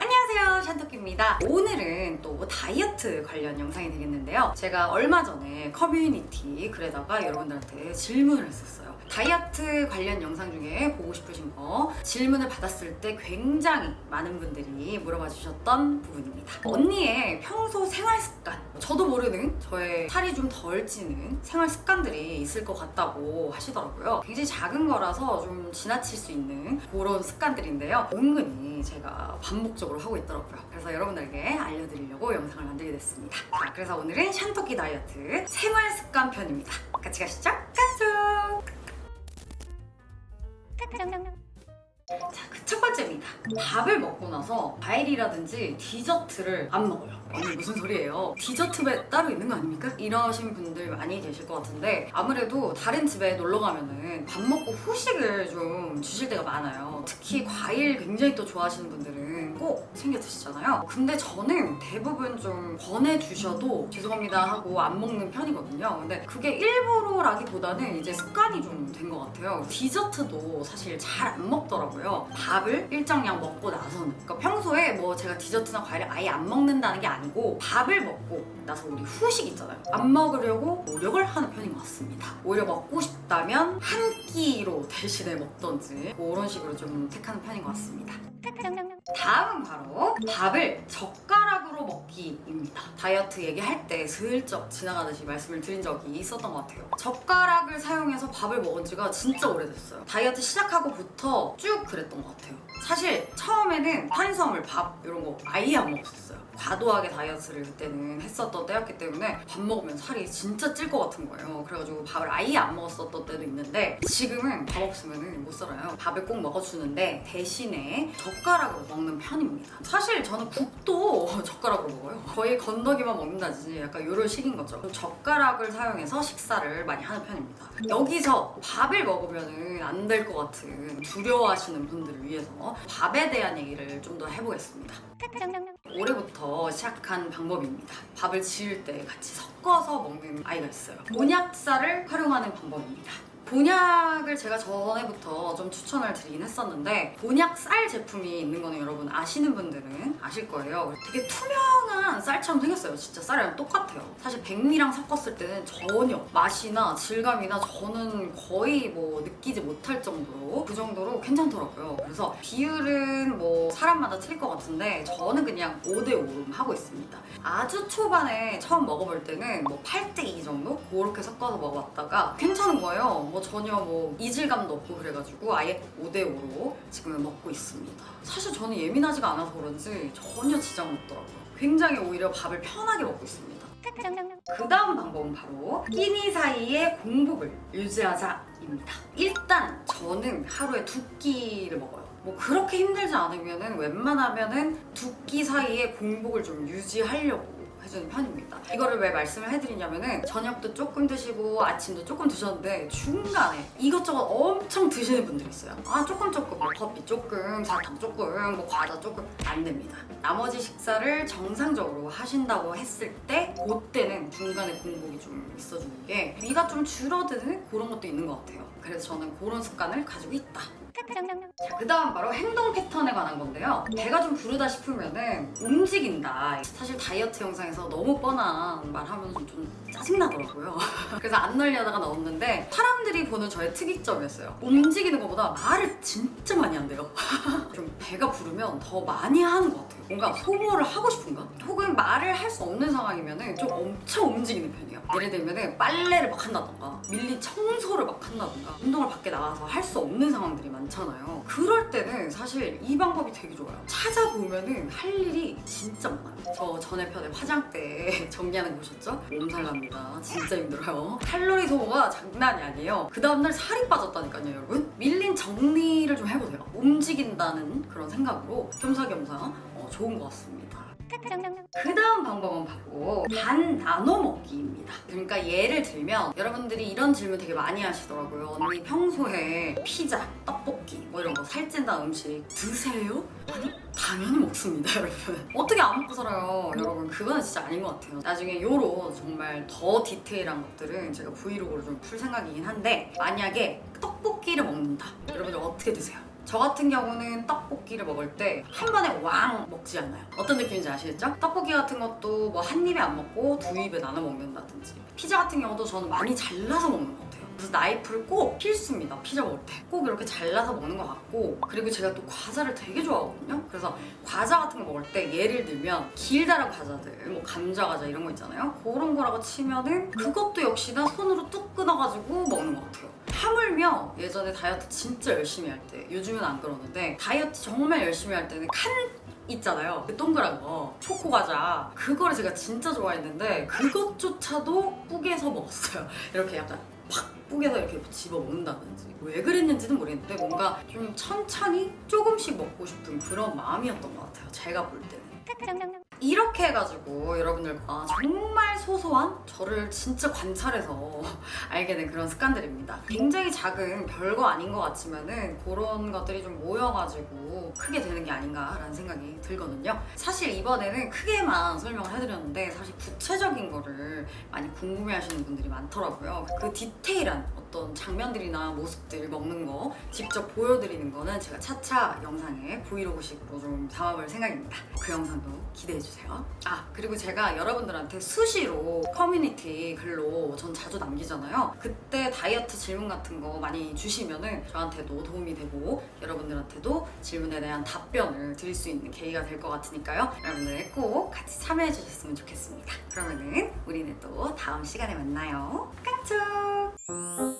안녕하세요, 샨토끼입니다. 오늘은 또 다이어트 관련 영상이 되겠는데요. 제가 얼마 전에 커뮤니티 글에다가 여러분들한테 질문을 했었어요. 다이어트 관련 영상 중에 보고 싶으신 거 질문을 받았을 때 굉장히 많은 분들이 물어봐 주셨던 부분입니다. 언니의 평소 생활 습관, 저도 모르는 저의 살이 좀 덜 찌는 생활 습관들이 있을 것 같다고 하시더라고요. 굉장히 작은 거라서 좀 지나칠 수 있는 그런 습관들인데요. 은근히 제가 반복적으로 하고 있더라고요. 그래서 여러분들에게 알려드리려고 영상을 만들게 됐습니다. 자, 그래서 오늘은 샨토끼 다이어트 생활 습관 편입니다. 같이 가시죠. 가죠. 자, 그 첫 번째입니다. 밥을 먹고 나서 과일이라든지 디저트를 안 먹어요. 아니, 무슨 소리예요? 디저트에 따로 있는 거 아닙니까? 이러신 분들 많이 계실 것 같은데, 아무래도 다른 집에 놀러 가면은 밥 먹고 후식을 좀 주실 때가 많아요. 특히 과일 굉장히 또 좋아하시는 분들은 꼭 챙겨 드시잖아요. 근데 저는 대부분 좀 권해주셔도 죄송합니다 하고 안 먹는 편이거든요. 근데 그게 일부러라기보다는 이제 습관이 좀 된 것 같아요. 디저트도 사실 잘 안 먹더라고요. 밥을 일정량 먹고 나서는. 그러니까 평소에 뭐 제가 디저트나 과일을 아예 안 먹는다는 게 아니고, 밥을 먹고 나서 우리 후식 있잖아요. 안 먹으려고 노력을 하는 편인 것 같습니다. 오히려 먹고 싶다면 한 끼로 대신에 먹던지 그런 식으로 좀 택하는 편인 것 같습니다. 다음은 바로 밥을 젓가락으로 먹기입니다. 다이어트 얘기할 때 슬쩍 지나가듯이 말씀을 드린 적이 있었던 것 같아요. 젓가락을 사용해서 밥을 먹은 지가 진짜 오래됐어요. 다이어트 시작하고부터 쭉 그랬던 것 같아요. 사실 처음에는 탄수화물, 밥 이런 거 아예 안 먹었어요. 과도하게 다이어트를 그때는 했었던 때였기 때문에 밥 먹으면 살이 진짜 찔 것 같은 거예요. 그래가지고 밥을 아예 안 먹었었던 때도 있는데, 지금은 밥 없으면 못 살아요. 밥을 꼭 먹어주는데 대신에 젓가락으로 먹는 편입니다. 사실 저는 국도 젓가락으로 먹어요. 거의 건더기만 먹는다지 약간 이런 식인 거죠. 젓가락을 사용해서 식사를 많이 하는 편입니다. 여기서 밥을 먹으면 안 될 것 같은 두려워하시는 분들을 위해서 밥에 대한 얘기를 좀 더 해보겠습니다. 올해부터 시작한 방법입니다. 밥을 지을 때 같이 섞어서 먹는 아이가 있어요. 곤약쌀을 활용하는 방법입니다. 곤약을 제가 전에부터 좀 추천을 드리긴 했었는데, 곤약 쌀 제품이 있는 거는 여러분 아시는 분들은 아실 거예요. 되게 투명한 쌀처럼 생겼어요. 진짜 쌀이랑 똑같아요. 사실 백미랑 섞었을 때는 전혀 맛이나 질감이나 저는 거의 뭐 느끼지 못할 정도로, 그 정도로 괜찮더라고요. 그래서 비율은 뭐 사람마다 틀릴 것 같은데 저는 그냥 5대5 하고 있습니다. 아주 초반에 처음 먹어볼 때는 뭐 8대2 정도? 그렇게 섞어서 먹어봤다가 괜찮은 거예요. 뭐 전혀 뭐 이질감도 없고 그래가지고 아예 5대5로 지금은 먹고 있습니다. 사실 저는 예민하지가 않아서 그런지 전혀 지장 없더라고요. 굉장히 오히려 밥을 편하게 먹고 있습니다. 그 다음 방법은 바로 끼니 사이에 공복을 유지하자입니다. 일단 저는 하루에 2끼를 먹어요. 뭐 그렇게 힘들지 않으면은 웬만하면은 2끼 사이에 공복을 좀 유지하려고 해주는 편입니다. 이거를 왜 말씀을 해드리냐면은, 저녁도 조금 드시고 아침도 조금 드셨는데 중간에 이것저것 엄청 드시는 분들이 있어요. 아, 조금 뭐 커피 조금, 사탕 조금, 뭐 과자 조금. 안 됩니다. 나머지 식사를 정상적으로 하신다고 했을 때 그때는 중간에 공복이 좀 있어주는 게 위가 좀 줄어드는 그런 것도 있는 것 같아요. 그래서 저는 그런 습관을 가지고 있다. 자, 그 다음 바로 행동 패턴에 관한 건데요. 배가 좀 부르다 싶으면은 움직인다. 사실 다이어트 영상에서 너무 뻔한 말 하면 좀 짜증나더라고요. 그래서 안 넣으려다가 넣었는데, 사람들이 보는 저의 특이점이었어요. 움직이는 것보다 말을 진짜 많이 한대요. 좀 배가 부르면 더 많이 하는 것 같아요. 뭔가 소모를 하고 싶은가? 혹은 말을 할 수 없는 상황이면은 좀 엄청 움직이는 편이에요. 예를 들면은 빨래를 막 한다던가 밀린 청소를 막 한다던가 운동을 밖에 나가서 할 수 없는 상황들이 많잖아요. 그럴 때는 사실 이 방법이 되게 좋아요. 찾아보면은 할 일이 진짜 많아요. 저 전에 편에 화장대 정리하는 거 보셨죠? 몸살납니다. 진짜 힘들어요. 칼로리 소모가 장난이 아니에요. 그 다음날 살이 빠졌다니까요, 여러분. 밀린 정리를 좀 해보세요. 움직인다는 그런 생각으로 겸사겸사 좋은 것 같습니다. 그 다음 방법은 바로 반 나눠 먹기입니다. 그러니까 예를 들면, 여러분들이 이런 질문 되게 많이 하시더라고요. 언니 평소에 피자, 떡볶이 뭐 이런 거 살찐다는 음식 드세요? 아니, 당연히 먹습니다, 여러분. 어떻게 안 먹고 살아요, 여러분. 그거는 진짜 아닌 것 같아요. 나중에 요런 정말 더 디테일한 것들은 제가 브이로그로 좀 풀 생각이긴 한데, 만약에 떡볶이를 먹는다, 여러분들 어떻게 드세요? 저 같은 경우는 떡볶이를 먹을 때 한 번에 왕 먹지 않아요. 어떤 느낌인지 아시겠죠? 떡볶이 같은 것도 뭐 한 입에 안 먹고 두 입에 나눠 먹는다든지, 피자 같은 경우도 저는 많이 잘라서 먹는 것 같아요. 그래서 나이프를 꼭 필수입니다. 피자 먹을 때 꼭 이렇게 잘라서 먹는 것 같고, 그리고 제가 또 과자를 되게 좋아하거든요. 그래서 과자 같은 거 먹을 때 예를 들면 길다란 과자들, 뭐 감자 과자 이런 거 있잖아요. 그런 거라고 치면은 그것도 역시나 손으로 뚝 끊어가지고 먹는 것 같아요. 하물며 예전에 다이어트 진짜 열심히 할 때, 요즘은 안 그러는데 다이어트 정말 열심히 할 때는 칸 있잖아요. 그 동그란 거 초코 과자, 그거를 제가 진짜 좋아했는데 그것조차도 뿌개서 먹었어요. 이렇게 약간 팍 뿌개서 이렇게 집어 먹는다든지. 왜 그랬는지는 모르겠는데 뭔가 좀 천천히 조금씩 먹고 싶은 그런 마음이었던 것 같아요, 제가 볼 때는. 이렇게 해가지고 여러분들과 정말 소소한, 저를 진짜 관찰해서 알게 된 그런 습관들입니다. 굉장히 작은 별거 아닌 것 같지만은 그런 것들이 좀 모여가지고 크게 되는 게 아닌가라는 생각이 들거든요. 사실 이번에는 크게만 설명을 해드렸는데 사실 구체적인 거를 많이 궁금해하시는 분들이 많더라고요. 그 디테일한 어떤 장면들이나 모습들, 먹는 거 직접 보여드리는 거는 제가 차차 영상에 브이로그식으로 좀 담아볼 생각입니다. 그 영상도 기대해주세요. 아, 그리고 제가 여러분들한테 수시로 커뮤니티 글로 전 자주 남기잖아요. 그때 다이어트 질문 같은 거 많이 주시면은 저한테도 도움이 되고 여러분들한테도 질문에 대한 답변을 드릴 수 있는 계기가 될 것 같으니까요. 여러분들 꼭 같이 참여해 주셨으면 좋겠습니다. 그러면은 우리는 또 다음 시간에 만나요. 깡총!